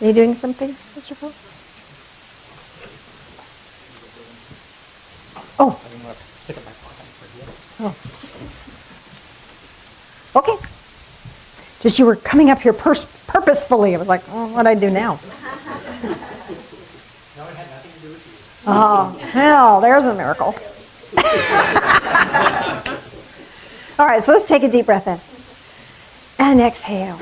Are you doing something, Mr. Phil? Oh. Oh. Okay. Just you were coming up here purposefully. I was like, oh, what'd I do now? No, it had nothing to do with you. Oh, well, there's a miracle. All right, so let's take a deep breath in. And exhale.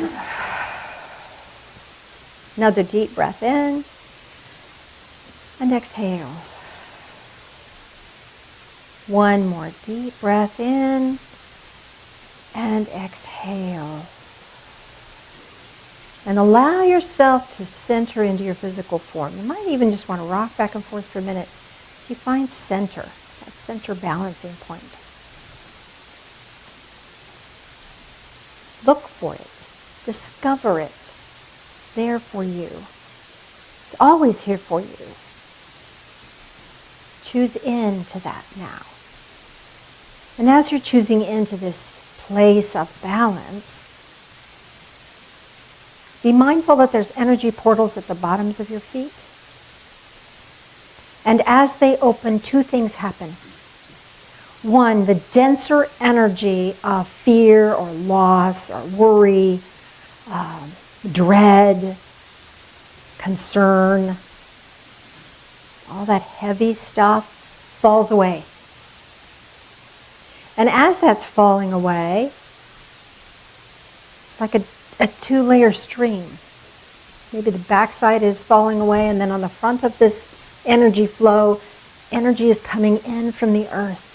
Another deep breath in. And exhale. One more deep breath in. And exhale. And allow yourself to center into your physical form. You might even just want to rock back and forth for a minute. You find center, that center balancing point. Look for it. Discover it. It's there for you. It's always here for you. Choose into that now. And as you're choosing into this place of balance, be mindful that there's energy portals at the bottoms of your feet. And as they open, two things happen. One, the denser energy of fear or loss or worry, dread, concern, all that heavy stuff falls away. And as that's falling away, it's like a two-layer stream. Maybe the backside is falling away, and then on the front of this energy flow, energy is coming in from the earth.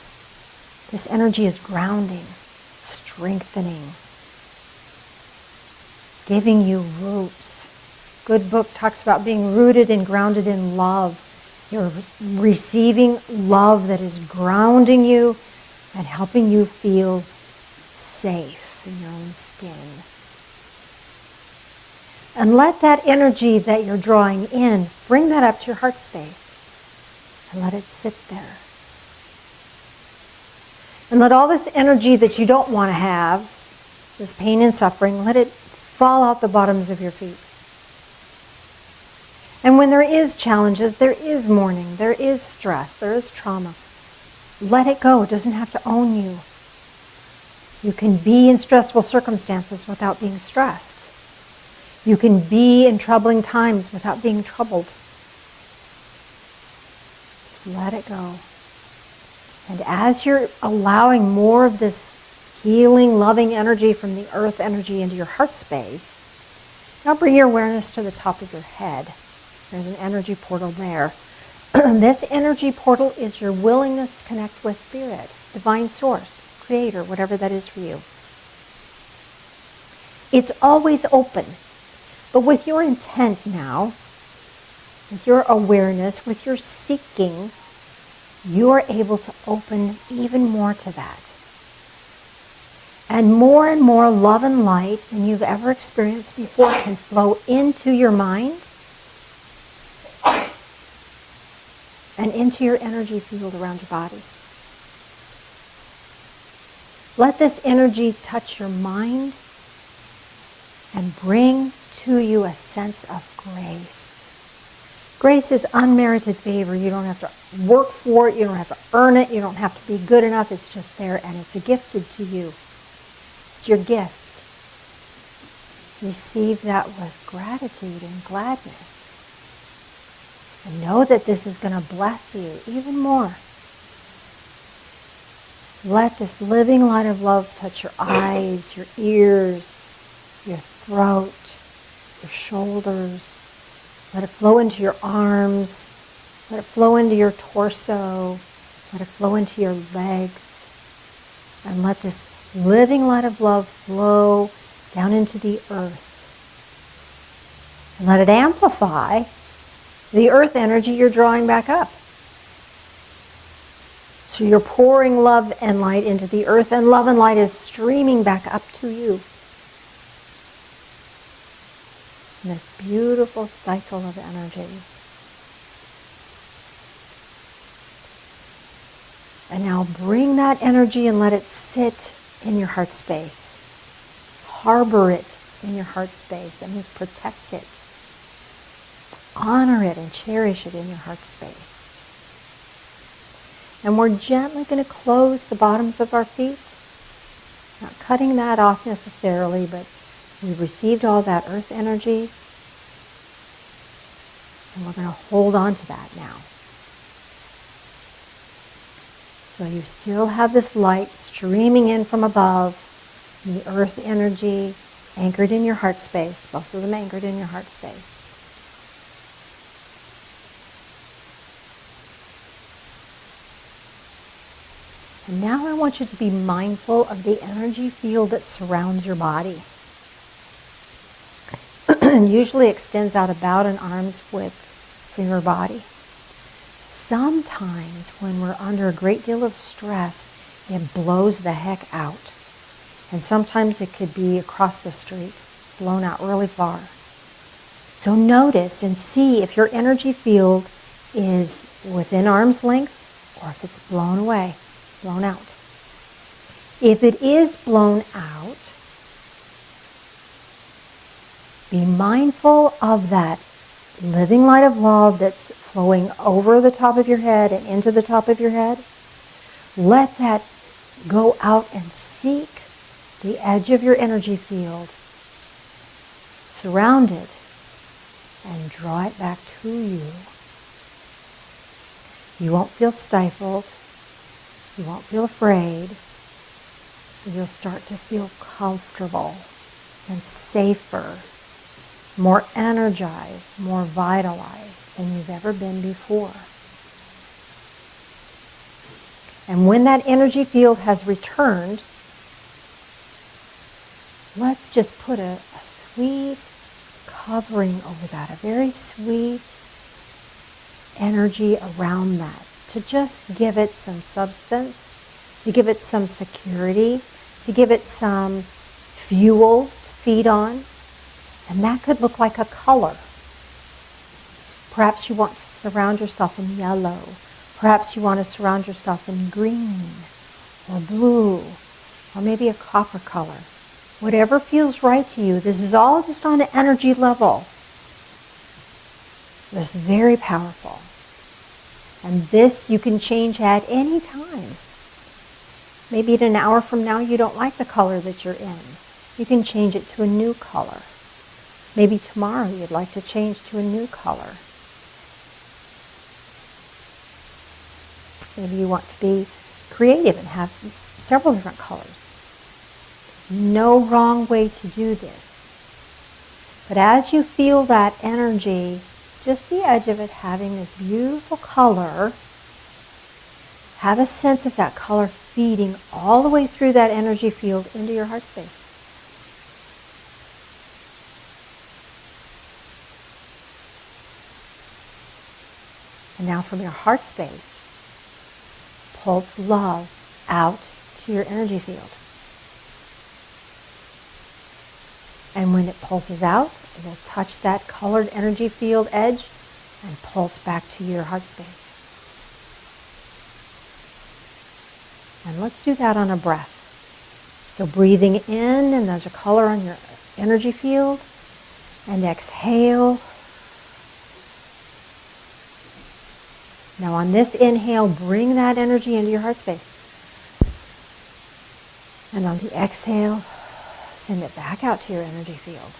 This energy is grounding, strengthening, giving you roots. Good book talks about being rooted and grounded in love. You're receiving love that is grounding you and helping you feel safe in your own skin. And let that energy that you're drawing in, bring that up to your heart space and let it sit there. And let all this energy that you don't want to have, this pain and suffering, let it fall out the bottoms of your feet. And when there is challenges, there is mourning, there is stress, there is trauma. Let it go. It doesn't have to own you. You can be in stressful circumstances without being stressed. You can be in troubling times without being troubled. Just let it go. And as you're allowing more of this healing, loving energy from the earth energy into your heart space, now bring your awareness to the top of your head. There's an energy portal there. This energy portal is your willingness to connect with Spirit, Divine Source, Creator, whatever that is for you. It's always open. But with your intent now, with your awareness, with your seeking, you're able to open even more to that. And more love and light than you've ever experienced before can flow into your mind and into your energy field around your body. Let this energy touch your mind and bring to you a sense of grace. Grace is unmerited favor. You don't have to work for it. You don't have to earn it. You don't have to be good enough. It's just there, and it's gifted to you. It's your gift. Receive that with gratitude and gladness. And know that this is going to bless you even more. Let this living light of love touch your eyes, your ears, your throat, your shoulders. Let it flow into your arms. Let it flow into your torso. Let it flow into your legs. And let this living light of love flow down into the earth. And let it amplify the earth energy you're drawing back up. So you're pouring love and light into the earth, and love and light is streaming back up to you. In this beautiful cycle of energy. And now bring that energy and let it sit in your heart space. Harbor it in your heart space. That means protect it. honor it and cherish it in your heart space. And we're gently going to close the bottoms of our feet. Not cutting that off necessarily, but we've received all that earth energy. And we're going to hold on to that now. So you still have this light streaming in from above, the earth energy anchored in your heart space, both of them anchored in your heart space. And now I want you to be mindful of the energy field that surrounds your body. And usually extends out about an arm's width from your body. Sometimes when we're under a great deal of stress, it blows the heck out. And sometimes it could be across the street, blown out really far. So notice and see if your energy field is within arm's length or if it's blown away, blown out. If it is blown out, be mindful of that living light of love that's flowing over the top of your head and into the top of your head. Let that go out and seek the edge of your energy field. Surround it and draw it back to you. You won't feel stifled. You won't feel afraid. You'll start to feel comfortable and safer, more energized, more vitalized than you've ever been before. And when that energy field has returned, let's just put a sweet covering over that, a very sweet energy around that, to just give it some substance, to give it some security, to give it some fuel to feed on. And that could look like a color. Perhaps you want to surround yourself in yellow. Perhaps you want to surround yourself in green or blue or maybe a copper color. Whatever feels right to you. This is all just on an energy level. It's very powerful. And this you can change at any time. Maybe in an hour from now you don't like the color that you're in. You can change it to a new color. Maybe tomorrow you'd like to change to a new color. Maybe you want to be creative and have several different colors. There's no wrong way to do this. But as you feel that energy, just the edge of it having this beautiful color, have a sense of that color feeding all the way through that energy field into your heart space. And now from your heart space, pulse love out to your energy field. And when it pulses out, it will touch that colored energy field edge and pulse back to your heart space. And let's do that on a breath. So breathing in, and there's a color on your energy field, and exhale. Now on this inhale, bring that energy into your heart space. And on the exhale, send it back out to your energy field.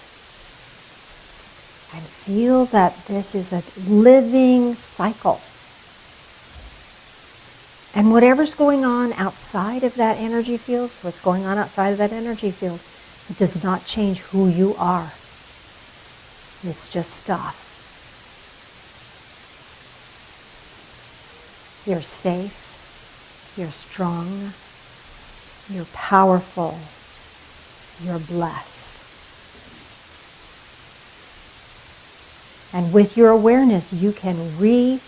And feel that this is a living cycle. And whatever's going on outside of that energy field, what's going on outside of that energy field, it does not change who you are. It's just stuff. You're safe, you're strong, you're powerful, you're blessed. And with your awareness, you can realign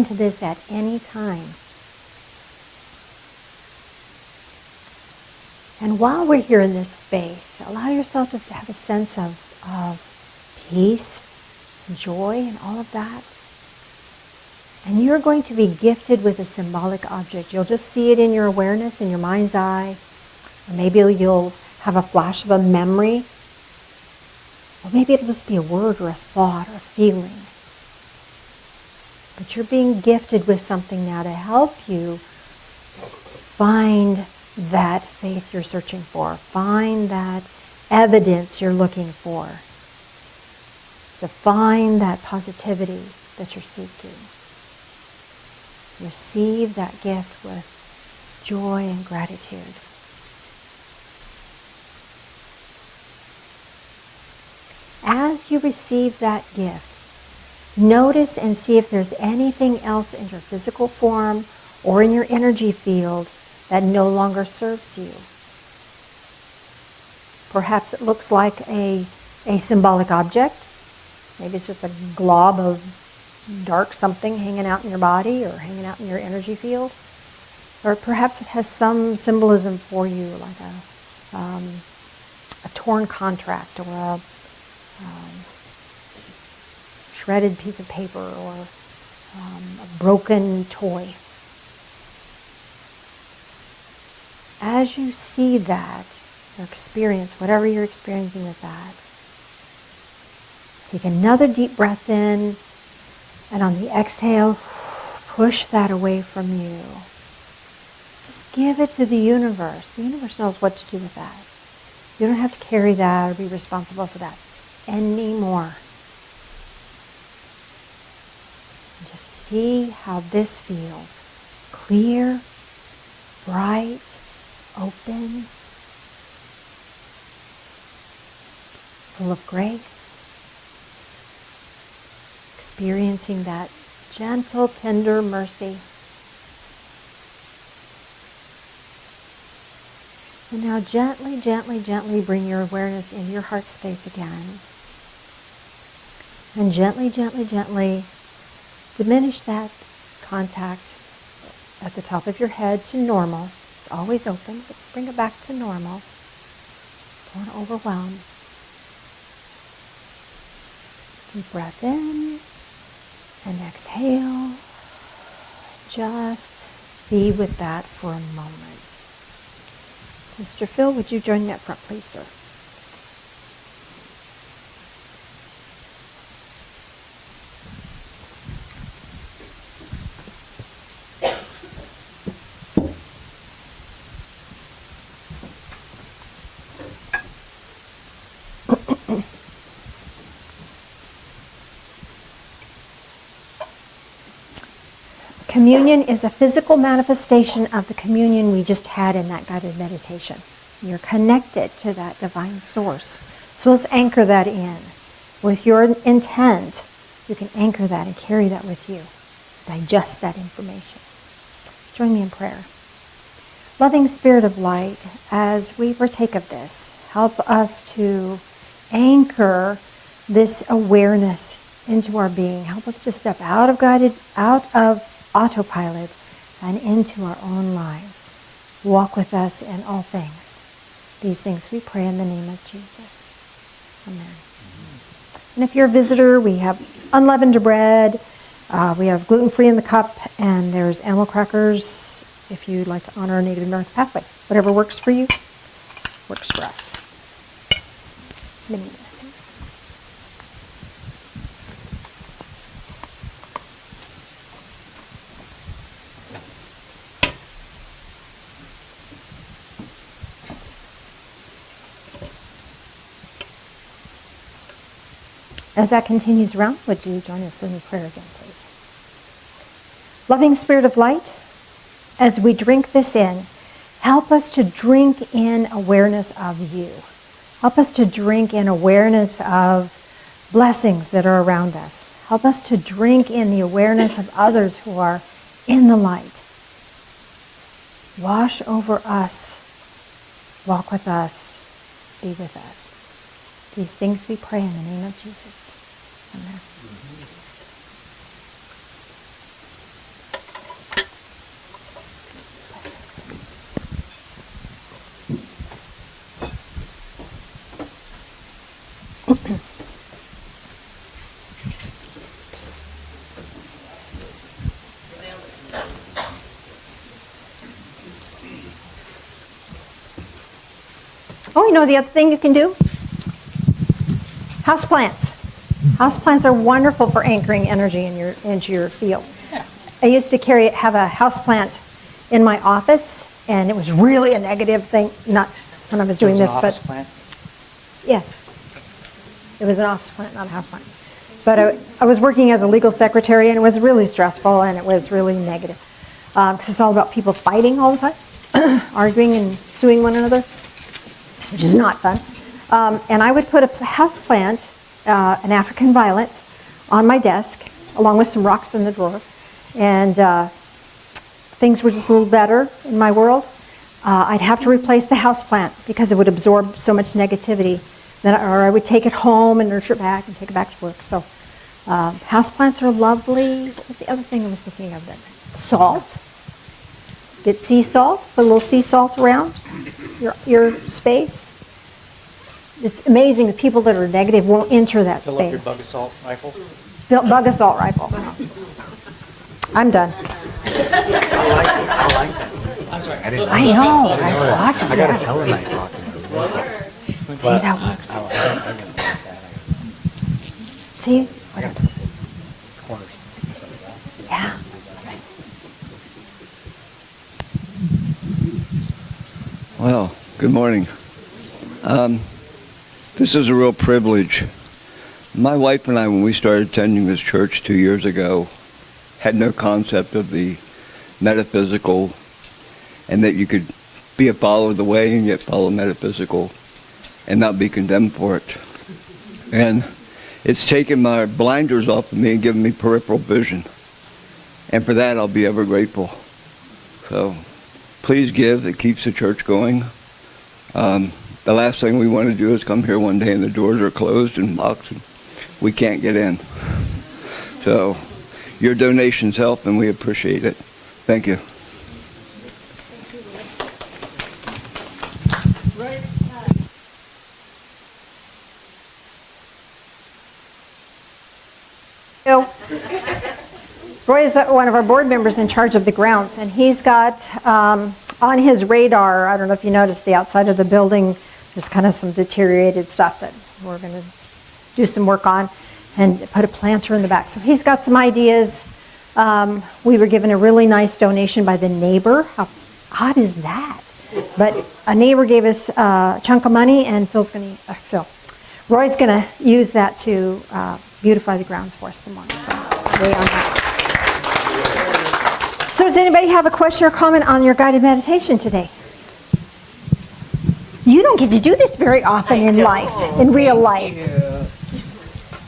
to this at any time. And while we're here in this space, allow yourself to have a sense of peace, joy, and all of that. And you're going to be gifted with a symbolic object. You'll just see it in your awareness, in your mind's eye. Or maybe you'll have a flash of a memory. Or maybe it'll just be a word or a thought or a feeling. But you're being gifted with something now to help you find that faith you're searching for. Find that evidence you're looking for. To find that positivity that you're seeking. Receive that gift with joy and gratitude. As you receive that gift, notice and see if there's anything else in your physical form or in your energy field that no longer serves you. Perhaps it looks like a symbolic object. Maybe it's just a glob of dark something hanging out in your body or hanging out in your energy field. Or perhaps it has some symbolism for you, like a torn contract or a shredded piece of paper or a broken toy. As you see that, or experience whatever you're experiencing with that, take another deep breath in, and on the exhale, push that away from you. Just give it to the universe. The universe knows what to do with that. You don't have to carry that or be responsible for that anymore. And just see how this feels. Clear, bright, open, full of grace. Experiencing that gentle, tender mercy. And now gently, gently, gently bring your awareness into your heart space again. And gently, gently, gently diminish that contact at the top of your head to normal. It's always open, but bring it back to normal. Don't overwhelm. Deep breath in and exhale. Just be with that for a moment. Mr. Phil, would you join me up front, please, sir? Communion is a physical manifestation of the communion we just had in that guided meditation. You're connected to that divine source. So let's anchor that in. With your intent, you can anchor that and carry that with you. Digest that information. Join me in prayer. Loving Spirit of Light, as we partake of this, help us to anchor this awareness into our being. Help us to step out of autopilot and into our own lives. Walk with us in all things. These things we pray in the name of Jesus. Amen. And if you're a visitor, we have unleavened bread, we have gluten-free in the cup, and there's animal crackers if you'd like to honor our Native American pathway. Whatever works for you, works for us. Many blessings. As that continues around, would you join us in prayer again, please? Loving Spirit of Light, as we drink this in, help us to drink in awareness of you. Help us to drink in awareness of blessings that are around us. Help us to drink in the awareness of others who are in the light. Wash over us, walk with us, be with us. These things we pray in the name of Jesus. Amen. Oh, you know the other thing you can do? Houseplants. Houseplants are wonderful for anchoring energy into your field. I used to have a houseplant in my office, and it was really a negative thing, not when I was doing this, but... Plant? Yes. It was an office plant, not a house plant. But I was working as a legal secretary, and it was really stressful, and it was really negative. Because it's all about people fighting all the time, arguing and suing one another, which is not fun. And I would put a house plant, an African violet, on my desk, along with some rocks in the drawer. And things were just a little better in my world. I'd have to replace the house plant because it would absorb so much negativity. Or I would take it home and nurture it back and take it back to work. So houseplants are lovely. What was the other thing I was thinking of then? Salt. Get sea salt, put a little sea salt around your space. It's amazing the people that are negative won't enter that Fill space. up your bug assault rifle. Bug assault rifle. I'm done. I like that. I'm sorry. I know. That's awesome. I got a selenite talking to me. See, that works. See? Yeah. Well, good morning. This is a real privilege. My wife and I, when we started attending this church 2 years ago, had no concept of the metaphysical and that you could be a follower of the way and yet follow metaphysical and not be condemned for it. And it's taken my blinders off of me and given me peripheral vision. And for that, I'll be ever grateful. So please give. It keeps the church going. The last thing we want to do is come here one day and the doors are closed and locked and we can't get in. So your donations help and we appreciate it. Thank you. Roy is one of our board members in charge of the grounds, and he's got on his radar, I don't know if you noticed, the outside of the building, there's kind of some deteriorated stuff that we're going to do some work on and put a planter in the back. So he's got some ideas. We were given a really nice donation by the neighbor. How odd is that? But a neighbor gave us a chunk of money, and Roy's going to use that to beautify the grounds for us some more. So way on that. So does anybody have a question or comment on your guided meditation today? You don't get to do this very often in life, in real life.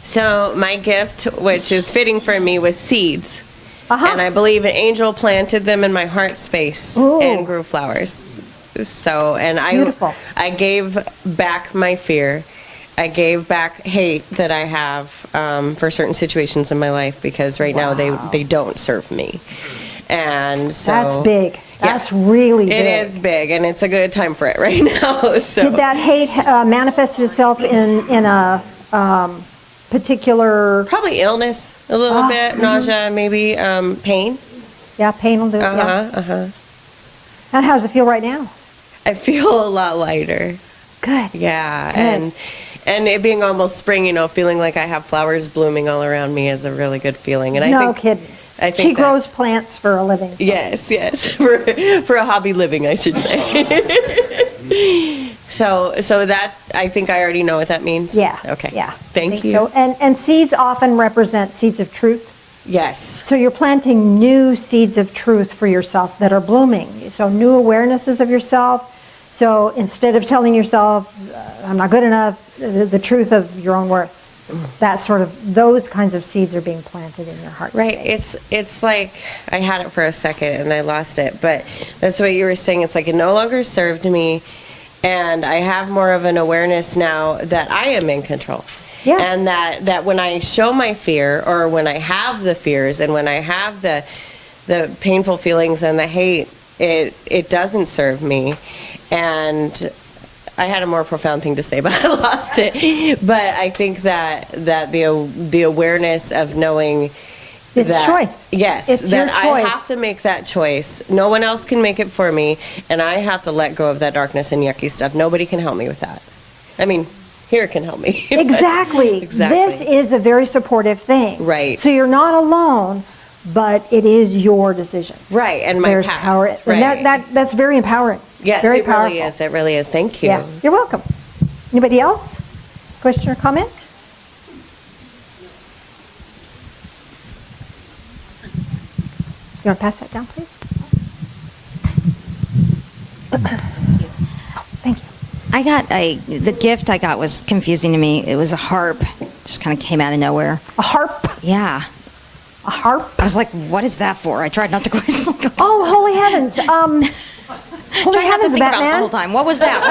So my gift, which is fitting for me, was seeds. And I believe an angel planted them in my heart space and grew flowers. So, and Beautiful. I gave back my fear. I gave back hate that I have for certain situations in my life because right now they don't serve me. And so That's big. That's really big. It is big, and it's a good time for it right now. So. Did that hate manifest itself in a particular... Probably illness, a little bit, nausea, maybe pain. Yeah, pain will do it. Yeah. And how does it feel right now? I feel a lot lighter. Good. Yeah, Good. and it being almost spring, feeling like I have flowers blooming all around me is a really good feeling. And No kidding. I think she grows plants for a living. So. Yes, for a hobby living, I should say. So that, I think I already know what that means. Yeah. Okay. Yeah. Thank you. So, and seeds often represent seeds of truth. Yes. So you're planting new seeds of truth for yourself that are blooming. So new awarenesses of yourself. So instead of telling yourself, I'm not good enough, the truth of your own worth. Those kinds of seeds are being planted in your heart. Right. space. It's like I had it for a second and I lost it, but that's what you were saying. It's like it no longer served me, and I have more of an awareness now that I am in control. Yeah. And that when I show my fear, or when I have the fears, and when I have the painful feelings and the hate, it doesn't serve me. And I had a more profound thing to say, but I lost it. But I think that the awareness of knowing It's that, choice. Yes, It's your that I choice. have to make that choice. No one else can make it for me, and I have to let go of that darkness and yucky stuff. Nobody can help me with that. I mean, here can help me. Exactly. Exactly. This is a very supportive thing. Right. So you're not alone, but it is your decision. Right, and my There's path. power. Right. And that's very empowering. Yes, very it powerful. really is. It really is. Thank you. Yeah, you're welcome. Anybody else? Question or comment? You want to pass that down, please? Thank you. The gift I got was confusing to me. It was a harp. Just kind of came out of nowhere. A harp? Yeah. A harp? I was like, what is that for? I tried not to question. Oh, holy heavens. Holy Tried not to heavens, think about it the Batman. whole time. What was that?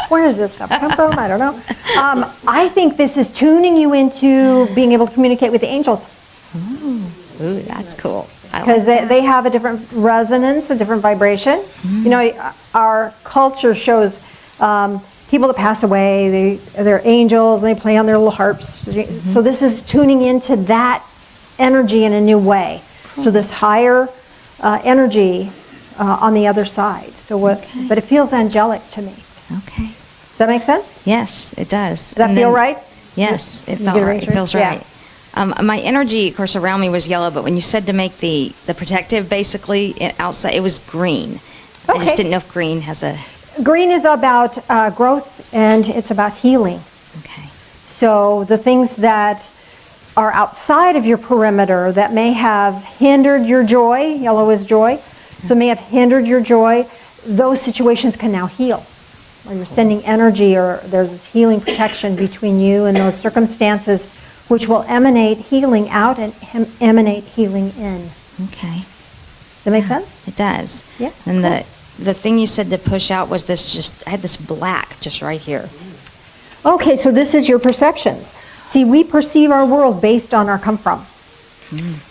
Where does this stuff come from? I don't know. I think this is tuning you into being able to communicate with the angels. Ooh, that's cool. Because they have a different resonance, a different vibration. You know, our culture shows people that pass away, they're angels, and they play on their little harps. So this is tuning into that energy in a new way. So this higher energy on the other side. But it feels angelic to me. Okay. Does that make sense? Yes, it does. Does that feel right? Yes, it You felt get a right. It raise? feels Yeah. right. My energy, of course, around me was yellow, but when you said to make the protective, basically outside, it was green. I Okay. just didn't know if green has a. Green is about growth, and it's about healing. Okay. So the things that are outside of your perimeter that may have hindered your joy, yellow is joy, so may have hindered your joy, those situations can now heal. Or you're sending energy, or there's this healing protection between you and those circumstances, which will emanate healing out and emanate healing in. Okay. Does that make sense? It does. Yeah, And cool. the thing you said to push out was this. I had this black just right here. Okay, so this is your perceptions. See, we perceive our world based on our come from.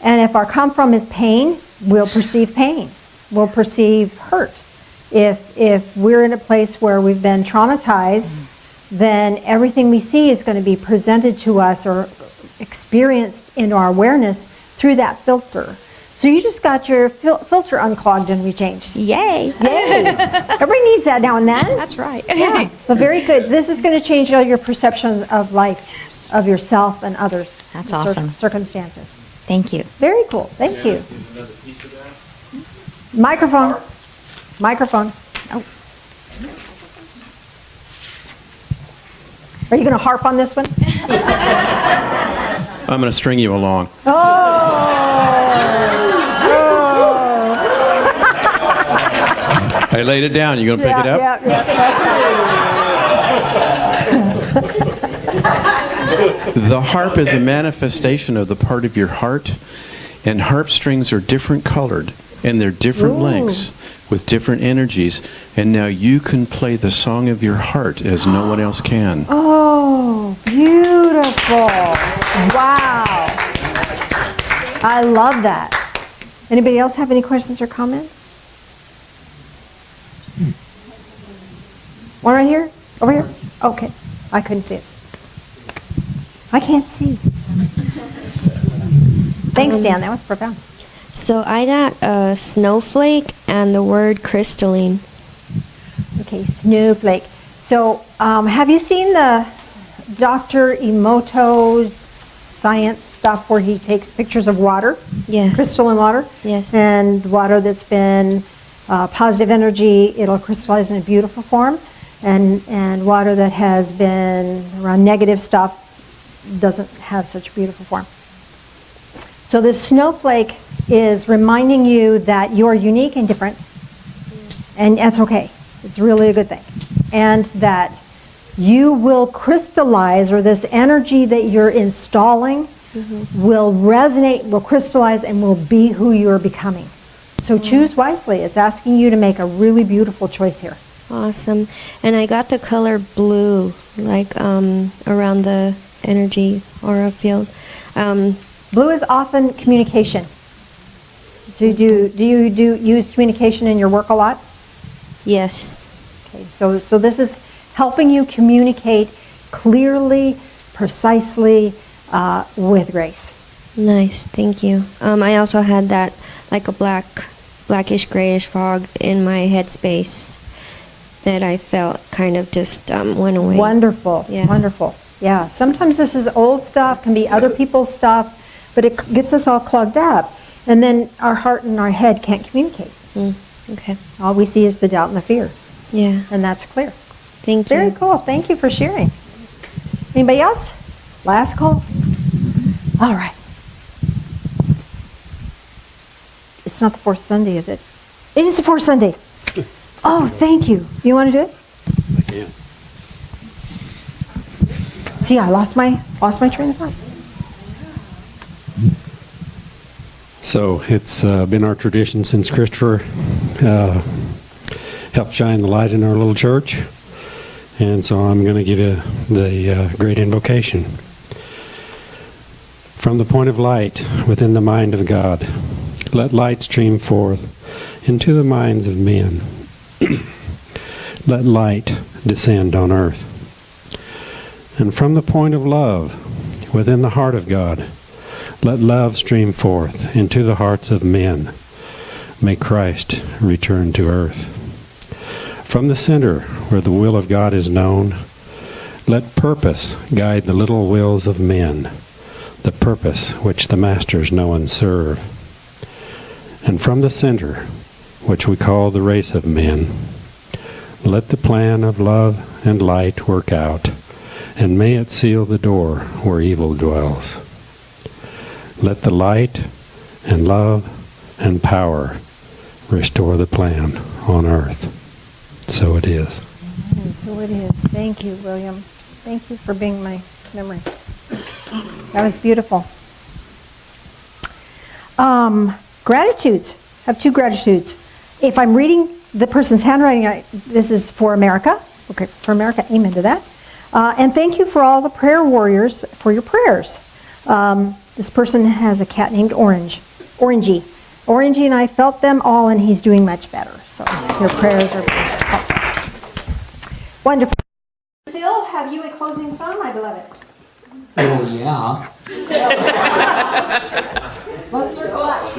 And if our come from is pain, we'll perceive pain. We'll perceive hurt. If we're in a place where we've been traumatized, then everything we see is going to be presented to us or experienced in our awareness through that filter. So you just got your filter unclogged and rechanged. Yay! Yay! Everybody needs that now and then. That's right. Yeah, so very good. This is going to change all your perception of life, of yourself and others. That's and awesome. Circumstances. Thank you. Very cool. Thank you. Microphone. Microphone. Oh. Are you going to harp on this one? I'm going to string you along. I laid it down. You going to pick it up? Yeah, that's The harp is a manifestation of the part of your heart, and harp strings are different colored, and they're different lengths with different energies, and now you can play the song of your heart as no one else can. Oh, beautiful. Wow. I love that. Anybody else have any questions or comments? One right here? Over here? Okay. I couldn't see it. I can't see. Thanks, Dan. That was profound. So I got a snowflake and the word crystalline. Okay, snowflake. So, have you seen the Dr. Emoto's science stuff where he takes pictures of water? Yes. Crystalline water? Yes. And water that's been positive energy, it'll crystallize in a beautiful form. And water that has been around negative stuff doesn't have such a beautiful form. So this snowflake is reminding you that you're unique and different, and that's okay. It's really a good thing. And that you will crystallize, or this energy that you're installing will resonate, will crystallize, and will be who you're becoming. So choose wisely. It's asking you to make a really beautiful choice here. Awesome. And I got the color blue, like around the energy aura field. Blue is often communication. So do you use communication in your work a lot? Yes. Okay, so this is helping you communicate clearly, precisely, with grace. Nice. Thank you. I also had that, like a blackish grayish fog in my headspace. that I felt kind of just went away. Wonderful, Yeah. wonderful. Yeah, sometimes this is old stuff, can be other people's stuff, but it gets us all clogged up. And then our heart and our head can't communicate. Okay. All we see is the doubt and the fear, Yeah. and that's clear. Thank you. Very cool. Thank you for sharing. Anybody else? Last call? All right. It's not the fourth Sunday, is it? It is the fourth Sunday. Oh, thank you. You want to do it? I can. See, I lost my train of thought. So it's been our tradition since Christopher helped shine the light in our little church. And so I'm going to give you the great invocation. From the point of light within the mind of God, let light stream forth into the minds of men. Let light descend on earth. And from the point of love within the heart of God, let love stream forth into the hearts of men. May Christ return to earth. From the center where the will of God is known, let purpose guide the little wills of men, the purpose which the masters know and serve. And from the center, which we call the race of men, let the plan of love and light work out, and may it seal the door where evil dwells. Let the light and love and power restore the plan on earth. So it is. And so it is. Thank you, William. Thank you for being my memory. That was beautiful. Gratitudes. I have two gratitudes. If I'm reading the person's handwriting, this is for America. Okay, for America, amen to that. And thank you for all the prayer warriors for your prayers. This person has a cat named Orangey. Orangey and I felt them all, and he's doing much better. So your prayers are helpful. Wonderful. Phil, have you a closing song, my beloved? Oh, yeah. Let's circle up.